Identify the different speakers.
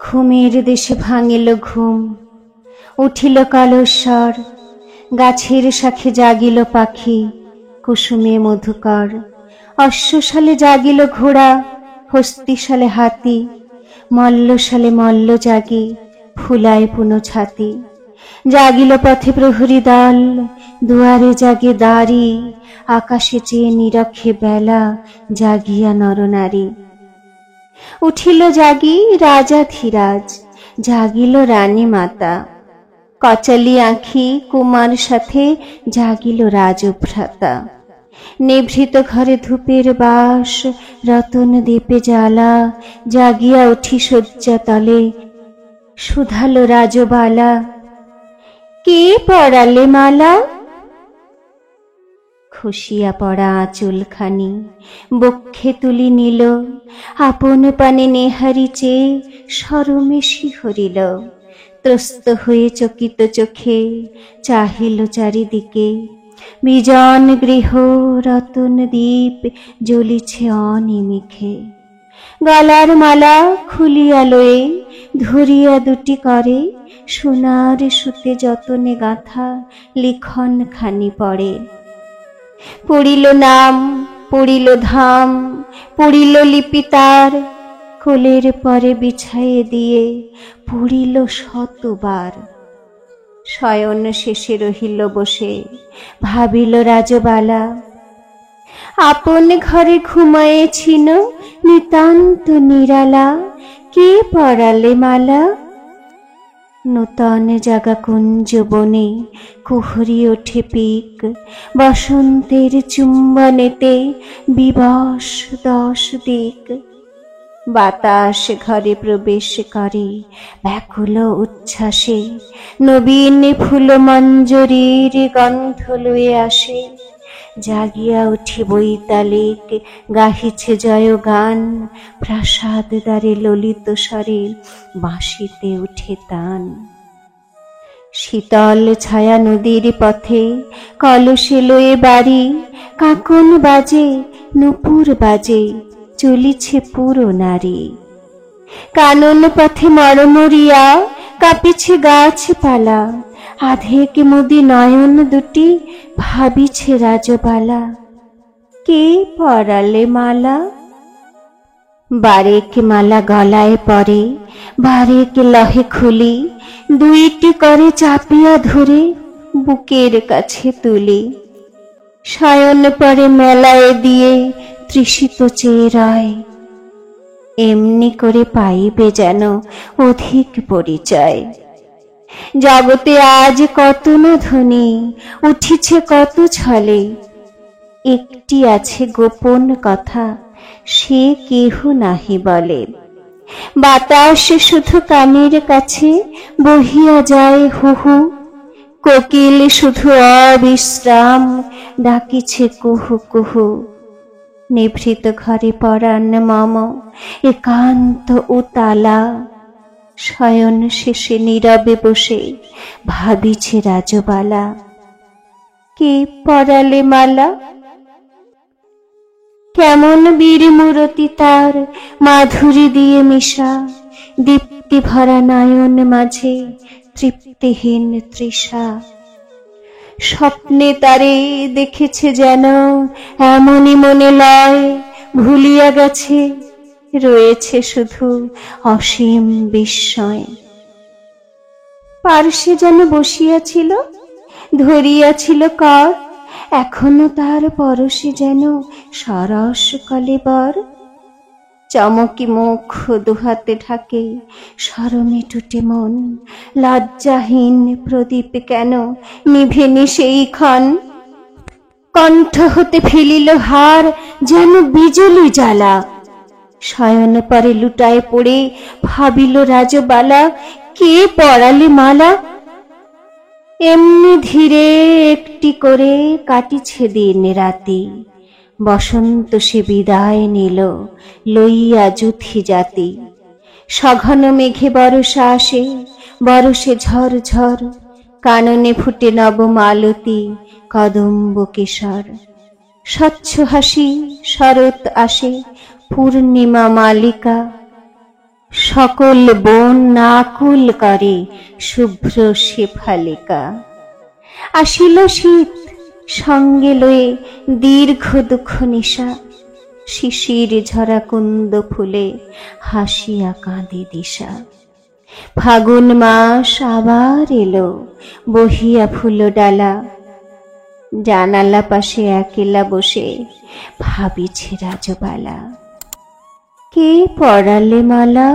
Speaker 1: ঘুমের দেশে ভাঙিল ঘুম, উঠিল কালস্বর। গাছের শাখে জাগিল পাখি, কুসুমে মধুকর। অশ্বশালে জাগিল ঘোড়া, হস্তিশালে হাতি। মল্লশালে মল্ল জাগি, ফুলায় পুন ছাতি। জাগিল পথে প্রহরী দল, দুয়ারে জাগে দাঁড়ি। আকাশে চেয়ে নিরক্ষে বেলা, জাগিয়া নরনারী। উঠিল জাগি রাজা ধীরাজ, জাগিল রানী মাতা। কচালি আঁখি কুমার সাথে, জাগিল রাজভ্রাতা। নিভৃত ঘরে ধূপের বাস, রতন দীপে জ্বালা। জাগিয়া উঠি শয্যা তলে, শুধালো রাজবালা। কে পরালে মালা? খুশিয়া পড়া আঁচলখানি বক্ষে তুলি নিল। আপন পানে নেহারি চেয়ে শরমে শিহরিল। ত্রস্ত হয়ে চকিত চোখে চাহিল চারিদিকে। বিজন গৃহ রতন দ্বীপ জ্বলিছে অনিমিখে। গলার মালা খুলিয়া লয়ে, ধরিয়া দুটি করে। সোনার সুতে যতনে গাঁথা, লিখন খানি পড়ে। পড়িল নাম, পড়িল ধাম, পড়িল লিপি তার। কোলের পরে বিছাইয়ে দিয়ে, পড়িল শতবার। শয়ন শেষে রহিল বসে, ভাবিল রাজবালা। আপন ঘরে ঘুমায়েছিল, নিতান্ত নিরালা। কে পরালে মালা? নূতন জাগা কুঞ্জ বনে, কুহরি ওঠে পিক। বসন্তের চুম্বনেতে, বিবশ 10 দিক। বাতাস ঘরে প্রবেশ করে, ব্যাকুল উচ্ছ্বাসে। নবীন ফুল মঞ্জরীর গন্ধ লয়ে আসে। জাগিয়া উঠি বৈতালিক, গাহিছে জয়গান। প্রাসাদ দ্বারে ললিত স্বরে, বাঁশিতে উঠে তান। শীতল ছায়া নদীর পথে, কলসে লয়ে বাড়ি। কাকন বাজে, নূপুর বাজে, চলিছে পুরো নারী। কানন পথে মরমরিয়া, কাঁপিছে গাছপালা। আধেক মুদি নয়ন দুটি, ভাবিছে রাজবালা। কে পরালে মালা? বারেক মালা গলায় পরে, বারেক লহে খুলি। দুইটি করে চাপিয়া ধরে, বুকের কাছে তুলি। শয়ন পরে মেলায় দিয়ে, তৃষিত চেয়ে রয়। এমনি করে পাইবে যেন অধিক পরিচয়। জগতে আজ কত না ধ্বনি, উঠিছে কত ছলে। একটি আছে গোপন কথা, সে কেহ নাহি বলে। বাতাস শুধু কানের কাছে, বহিয়া যায় হু হু। কোকিল শুধু অবিশ্রাম, ডাকিছে কুহু কুহু। নিভৃত ঘরে পরাণ মম, একান্ত উতালা। শয়ন শেষে নীরবে বসে, ভাবিছে রাজবালা। কে পরালে মালা? কেমন বীর মূরতি তার, মাধুরী দিয়ে মিশা। দীপ্তি ভরা নয়ন মাঝে, তৃপ্তিহীন তৃষা। স্বপ্নে তারে দেখেছে যেন, এমনই মনে লয়। ভুলিয়া গেছে, রয়েছে শুধু অসীম বিস্ময়। পার্শ্বে যেন বসিয়াছিল, ধরিয়াছিল কর। এখনো তার পরশে যেন সরস কলেবর। চমকি মুখ দুহাতে ঢাকে, শরমে টুটে মন। লজ্জাহীন প্রদীপ কেন নিভেনি সেই ক্ষণ। কণ্ঠ হতে ফেলিল হার, যেন বিজলি জ্বালা। শয়ন পরে লুটায় পড়ে, ভাবিল রাজবালা। কে পরালে মালা? এমনি ধীরে একটি করে, কাটিছে দিন রাতি। বসন্ত সে বিদায় নিল, লইয়া যুথি জাতি। সঘন মেঘে বরষা আসে, বরষে ঝর ঝর। কাননে ফুটে নব মালতী, কদম্ব কেশর। স্বচ্ছ হাসি শরৎ আসে, পূর্ণিমা মালিকা। সকল বন নাকুল করে শুভ্র শেফালিকা। আসিল শীত সঙ্গে লয়ে দীর্ঘ দুঃখ নিশা, শিশির ঝরা কুন্দ ফুলে হাসিয়া কাঁদে দিশা। ফাগুন মাস আবার এলো বহিয়া ফুল ডালা, জানালা পাশে একলা বসে ভাবিছে রাজবালা। কে পরালে মালা